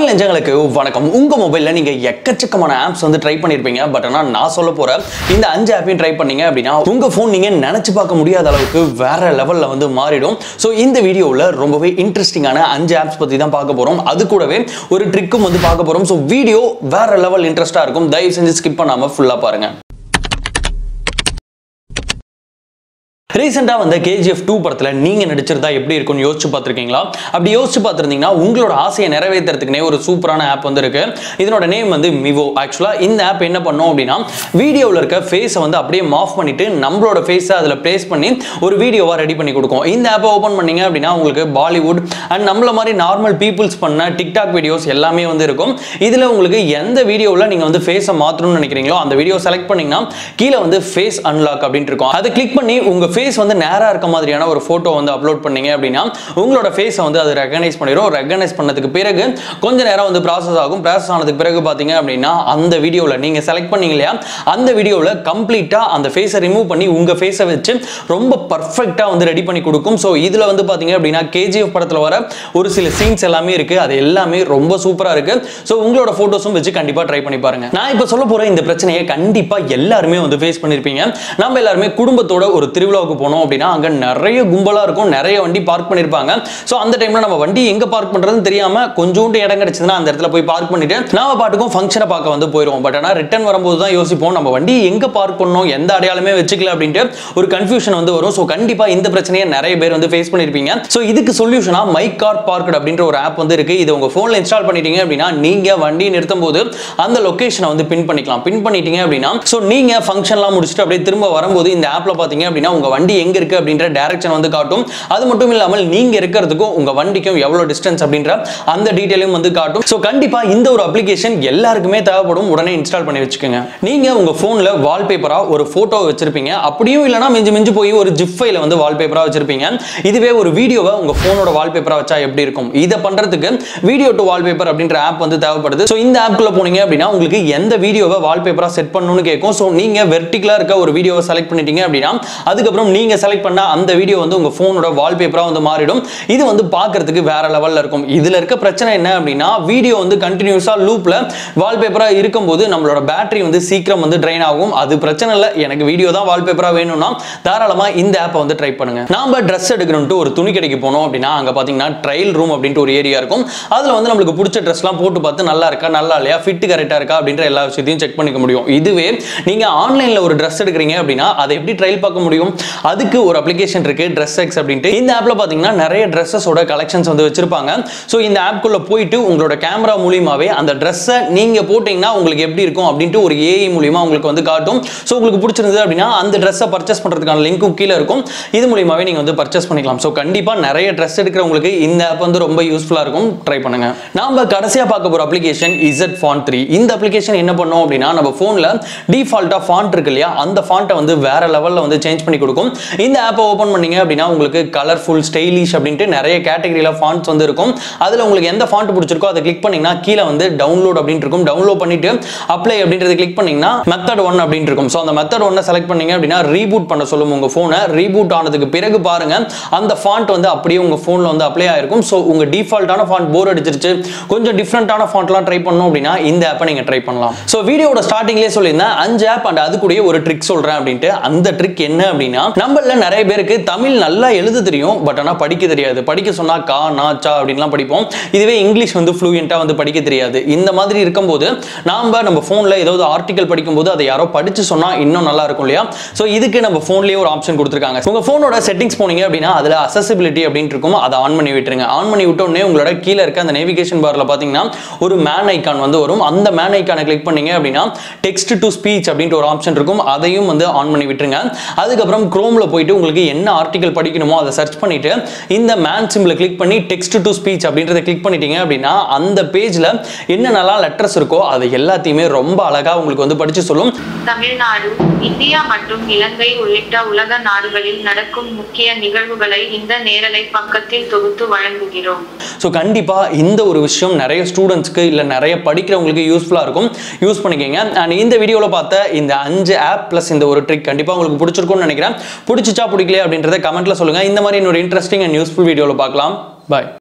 தமிழ் நெஞ்சங்களுக்கு வணக்கம். உங்க மொபைல்ல நீங்க எக்கச்சக்கமான ஆப்ஸ் வந்து ட்ரை பண்ணிருப்பீங்க. பட் ஆனா நான் சொல்ல போற இந்த 5 ஆப்பையும் ட்ரை பண்ணீங்க அப்படின்னா உங்க போன் நீங்க நினைச்சு பார்க்க முடியாத அளவுக்கு வேற லெவல்ல வந்து மாறிடும். சோ இந்த வீடியோல ரொம்பவே இன்ட்ரெஸ்டிங்கான 5 ஆப்ஸ் பத்தி தான் பார்க்க போறோம். அது கூடவே ஒரு ட்ரிக்கும் வந்து பார்க்க போறோம். சோ வீடியோ வேற லெவல் இன்ட்ரெஸ்டா இருக்கும். தயவு செஞ்சு ஸ்கிப் பண்ணாம ஃபுல்லா பாருங்க. ரீசெண்டா வந்த KGF 2 படத்துல நீங்க நடிச்சிருந்தா எப்படி இருக்கும்னு யோசிச்சு பார்த்திருக்கீங்களா? அப்படி யோசிச்சு பார்த்திருந்தீங்கன்னா உங்களோட ஆசையை நிறைவேற்றுறதுக்குனே ஒரு சூப்பரான ஆப் வந்து இருக்கு. இதனோட நேம் வந்து மிவோ. ஆக்சுவலா இந்த ஆப் என்ன பண்ணும் அப்படின்னா வீடியோவில் இருக்க ஃபேஸை வந்து அப்படியே மாஃப் பண்ணிட்டு நம்மளோட ஃபேஸை அதில் பிளேஸ் பண்ணி ஒரு வீடியோவா ரெடி பண்ணி கொடுக்கும். இந்த ஆப்பை ஓப்பன் பண்ணீங்க அப்படின்னா உங்களுக்கு பாலிவுட் அண்ட் நம்மள மாதிரி நார்மல் பீப்புள்ஸ் பண்ண டிக்டாக் வீடியோஸ் எல்லாமே வந்து இருக்கும். இதுல உங்களுக்கு எந்த வீடியோவில் நீங்க வந்து ஃபேஸை மாற்றணும்னு நினைக்கிறீங்களோ அந்த வீடியோ செலக்ட் பண்ணீங்கன்னா கீழே வந்து ஃபேஸ் அன்லாக் அப்படின்னு இருக்கும். அதை கிளிக் பண்ணி உங்க ஃபேஸ் வந்து நேரா இருக்க மாதிரியான ஒரு போட்டோ வந்து அப்லோட் பண்ணீங்க அப்படின்னா உங்களோட ஃபேஸை வந்து அது ரெகனைஸ் பண்ணிடும். ரெகனைஸ் பண்ணதுக்கு பிறகு கொஞ்ச நேரம் வந்து ப்ராசஸ் ஆகும். ப்ராசஸ் ஆனதுக்கு பிறகு பாத்தீங்க அப்படின்னா அந்த வீடியோவில் நீங்க செலக்ட் பண்ணீங்க இல்லையா அந்த வீடியோவில் கம்ப்ளீட்டா அந்த ஃபேஸை ரிமூவ் பண்ணி உங்க ஃபேஸை வச்சு ரொம்ப பர்ஃபெக்டா வந்து ரெடி பண்ணி கொடுக்கும். ஸோ இதுல வந்து பாத்தீங்க அப்படின்னா KGF படத்துல வர ஒரு சில சீன்ஸ் எல்லாமே இருக்கு. அது எல்லாமே ரொம்ப சூப்பரா இருக்கு. ஸோ உங்களோட போட்டோஸும் வச்சு கண்டிப்பா ட்ரை பண்ணி பாருங்க. நான் இப்ப சொல்ல போற இந்த பிரச்சனையை கண்டிப்பா எல்லாருமே வந்து ஃபேஸ் பண்ணிருப்பீங்க. நம்ம எல்லாருமே குடும்பத்தோட ஒரு திருவிழாவுக்கு போனோம் அப்படின்னா அங்க நிறைய கும்பலா இருக்கும். நிறைய வண்டி பார்க் பண்ணிருப்பாங்க. சோ அந்த டைம்ல நம்ம வண்டி எங்க பார்க் பண்றதுன்னு தெரியாம கொஞ்சோண்டு இடம் கிடைச்சதுன்னா அந்த இடத்துல போய் பார்க் பண்ணிட்டு நாம பாட்டுக்கும் ஃபங்க்ஷனை பார்க்க வந்து போயிடுவோம். பட் ஆனா ரிட்டர்ன் வரும்போது தான் யோசிப்போம் நம்ம வண்டி எங்க பார்க் பண்ணோம், எந்த அடையாளமே வச்சுக்கல அப்படின்ட்டு ஒரு கன்ஃபியூஷன் வந்து வரும். சோ கண்டிப்பா இந்த பிரச்சனையை நிறைய பேர் வந்து ஃபேஸ் பண்ணிருப்பீங்க. சோ இதுக்கு சொல்யூஷனா மை கார் பார்க்ட் அப்படின்ற ஒரு ஆப் வந்து இருக்கு. இது உங்க போன்ல இன்ஸ்டால் பண்ணிட்டீங்க அப்படின்னா நீங்க வண்டி நிறுத்தும் போது அந்த லொகேஷனை வந்து பின் பண்ணிக்கலாம். பின் பண்ணிட்டீங்க அப்படின்னா சோ நீங்க ஃபங்க்ஷன்லாம் முடிச்சுட்டு அப்படியே திரும்ப வரும்போது இந்த ஆப்ல பாத்தீங்க அப்படின்னா உங்க வண்டி எங்க இருக்கு அப்படின்ற டைரக்ஷன் வந்து காட்டும். அது மட்டும் இல்லாமல் நீங்க இருக்கிறதுக்கும் உங்க வண்டிக்கும் எவ்வளவு டிஸ்டன்ஸ் அப்படின்ற அந்த டீடைலும் வந்து காட்டும். சோ கண்டிப்பா இந்த ஒரு அப்ளிகேஷன் எல்லாருக்குமே தேவைப்படும். உடனே இன்ஸ்டால் பண்ணி வச்சுக்கோங்க. நீங்க உங்க போன்ல வால்பேப்பரா ஒரு போட்டோ வச்சிருப்பீங்க. அப்படியும் இல்லனா மிஞ்சி போய் ஒரு ஜிப் ஃபைல வந்து வால்பேப்பரா வச்சிருப்பீங்க. இதுவே ஒரு வீடியோவை உங்க போனோட வால்பேப்பரா வச்சா எப்படி இருக்கும்? இத பண்றதுக்கு வீடியோ டு வால்பேப்பர் அப்படின்ற ஆப் வந்து தேவைப்படுது. சோ இந்த ஆப்க்குள்ள போனீங்க அப்படின்னா உங்களுக்கு எந்த வீடியோவை வால்பேப்பரா செட் பண்ணனும்னு கேட்கும். சோ நீங்க வெர்டிகலா இருக்க ஒரு வீடியோவை செலக்ட் பண்ணிட்டீங்க அப்படின்னா அதுக்கப்புறம் நீங்க செலக்ட் பண்ண அந்த வீடியோ வந்து உங்க போனோட வால்பேப்பரா வந்து மாறிடும். இது வந்து பார்க்கிறதுக்கு வேற லெவல்ல இருக்கும். இதுல இருக்க பிரச்சனை என்ன அப்படின்னா வீடியோ வந்து கண்டினியூஸா லூப்ல வால்பேப்பரா இருக்கும்போது நம்மளோட பேட்டரி வந்து சீக்கிரம் வந்து ட்ரைன் ஆகும். அது பிரச்சனை இல்ல. எனக்கு வீடியோ தான் வால்பேப்பரா வேணும்னா தாராளமா இந்த ஆப்பை வந்து ட்ரை பண்ணுங்க. நாம Dress எடுக்கணும்னு ஒரு துணி கடைக்கு போனோம் அப்படின்னா அங்க பாத்தீங்கன்னா ட்ரையல் ரூம் அப்படின்ற ஒரு ஏரியா இருக்கும். அதுல வந்து நமக்கு பிடிச்ச ட்ரெஸ்லாம் போட்டு பார்த்து நல்லா இருக்கா நல்லா இல்லையா ஃபிட் கரெக்டா இருக்கா அப்படின்ற எல்லா விஷயத்தையும் செக் பண்ணிக்க முடியும். இதுவே நீங்க ஆன்லைன்ல ஒரு Dress எடுக்கிறீங்க அப்படின்னா அதை எப்படி ட்ரையல் பார்க்க முடியும்? அதுக்கு ஒரு அப்ளிகேஷன் இருக்கு Dress அப்படின்ட்டு. இந்த ஆப்ல பாத்தீங்கன்னா நிறைய Dressஸோட கலெக்ஷன்ஸ் வந்து வச்சிருப்பாங்க. சோ இந்த ஆப்க்குள்ள போயிட்டு உங்களோட கேமரா மூலமாவே அந்த Dress-ஐ நீங்க போட்டீங்கன்னா உங்களுக்கு எப்படி இருக்கும் அப்படின்ட்டு ஒரு AI மூலமா உங்களுக்கு வந்து காட்டும். சோ உங்களுக்கு பிடிச்சிருந்தது அப்படின்னா அந்த Dress-ஐ பர்ச்சேஸ் பண்றதுக்கான லிங்க்கும் கீழ இருக்கும். இது மூலமாவே நீங்க வந்து பர்ச்சேஸ் பண்ணிக்கலாம். சோ கண்டிப்பா நிறைய Dress எடுக்கிறவங்களுக்கு இந்த ஆப் வந்து ரொம்ப யூஸ்ஃபுல்லா இருக்கும். ட்ரை பண்ணுங்க. நாம கடைசியா பார்க்க போற அப்ளிகேஷன் Z Font 3. இந்த அப்ளிகேஷன் என்ன பண்ணும் அப்படின்னா நம்ம போன்ல டிஃபால்ட்டா ஃபாண்ட் இருக்கு இல்லையா அந்த ஃபாண்ட்டை வந்து வேற லெவல்ல வந்து சேஞ்ச் பண்ணி கொடுக்கும். இந்த ஆப்பை ஓபன் பண்ணீங்க அப்படின்னா உங்களுக்கு கலர்ஃபுல் ஸ்டைலிஷ் அப்படின்ட்டு நிறைய கேட்டகரியில ஃபாண்ட்ஸ் வந்து இருக்கும். அதுல உங்களுக்கு எந்த ஃபாண்ட் பிடிச்சிருக்கோ அதை கிளிக் பண்ணீங்கன்னா கீழ வந்து டவுன்லோட் அப்படினு இருக்கும். டவுன்லோட் பண்ணிட்டு அப்ளை அப்படின்றதை கிளிக் பண்ணீங்கன்னா மெத்தட் 1 அப்படினு இருக்கும். சோ அந்த மெத்தட் 1 செலக்ட் பண்ணீங்க அப்படின்னா ரீபூட் பண்ண சொல்லும் உங்க போனை. ரீபூட் ஆனதுக்கு பிறகு பாருங்க அந்த ஃபாண்ட் வந்து அப்படியே உங்க போன்ல வந்து அப்ளை ஆயிருக்கும். சோ உங்க டிஃபால்ட்டான ஃபாண்ட் போர் அடிச்சிருச்சு கொஞ்சம் டிஃபரண்டான ஃபாண்ட்லாம் ட்ரை பண்ணனும் அப்படின்னா இந்த ஆப்பை நீங்க ட்ரை பண்ணலாம். சோ வீடியோவோட ஸ்டார்டிங்லயே சொல்லியிருந்தேன் 5 ஆப் அண்ட் அது கூட ஒரு ட்ரிக் சொல்றேன் அப்படின்ட்டு. அந்த ட்ரிக் என்ன அப்படின்னா நம்மள நிறைய பேருக்கு தமிழ் நல்லா எழுத தெரியும். பட் ஆனா படிக்க தெரியாது. படிக்க சொன்னா கா நா சா அப்படின்லாம் படிப்போம். இதுவே இங்கிலீஷ் வந்து ஃப்ளூயண்டா வந்து படிக்க தெரியாது. இந்த மாதிரி இருக்கும்போது நம்ம போன்ல ஏதாவது ஆர்டிகல் படிக்கும்போது அதை யாரோ படிச்சு சொன்னா இன்னும் நல்லா இருக்கும் இல்லையா? சோ இதுக்கு நம்ம போன்லயே ஒரு ஆப்ஷன் கொடுத்திருக்காங்க. உங்க போனோட செட்டிங்ஸ் போனீங்க அப்படின்னா அதுல அக்சஸிபிலிட்டி அப்படின்னு இருக்கும். அதை ஆன் பண்ணி விட்டுருங்க. ஆன் பண்ணி விட்ட உடனே உங்களோட கீழ இருக்க அந்த நேவிகேஷன் பார்ல பாத்தீங்கன்னா ஒரு மேன் ஐகான் வந்து வரும். அந்த மேன் ஐகானை கிளிக் பண்ணீங்க அப்படின்னா டெக்ஸ்ட் டு ஸ்பீச் அப்படின்ற ஒரு ஆப்ஷன் இருக்கும். அதையும் வந்து ஆன் பண்ணி விட்டுருங்க. அதுக்கப்புறம் குரோம்ல போயிட்டு உங்களுக்கு என்ன ஆர்டிகல் படிக்கணுமோ அதை சர்ச் பண்ணிட்டு இந்த மேன் சிம்பிளை கிளிக் பண்ணி டெக்ஸ்ட் டு ஸ்பீச் அப்படின்றத கிளிக் பண்ணிட்டீங்க அப்படின்னா அந்த பேஜ்ல என்னென்னலாம் லெட்டர்ஸ் இருக்கோ அது எல்லாத்தையுமே ரொம்ப அழகா உங்களுக்கு வந்து படிச்சு சொல்லும். தமிழ்நாடு, இந்தியா மற்றும் இலங்கை உள்ளிட்ட உலக நாடுகளில் நடக்கும் முக்கிய நிகழ்வுகளை இந்த நேரலை பக்கத்தில் தொகுத்து வழங்குகிறோம். சோ கண்டிப்பா இந்த ஒரு விஷயம் நிறைய ஸ்டூடெண்ட்ஸ்க்கு இல்ல நிறைய படிக்கிறவங்களுக்கு யூஸ்ஃபுல்லா இருக்கும். யூஸ் பண்ணிக்கங்க. அண்ட் இந்த வீடியோல பார்த்த இந்த 5 ஆப் பிளஸ் இந்த ஒரு ட்ரிக் கண்டிப்பா உங்களுக்கு பிடிச்சிருக்கும்னு நினைக்கிறேன். பிடிச்சிச்சா பிடிக்கல அப்படின்றத கமெண்ட்ல சொல்லுங்க. இந்த மாதிரி இன்னொரு இன்ட்ரெஸ்டிங் அண்ட் யூஸ்ஃபுல் வீடியோல பார்க்கலாம். பாய்.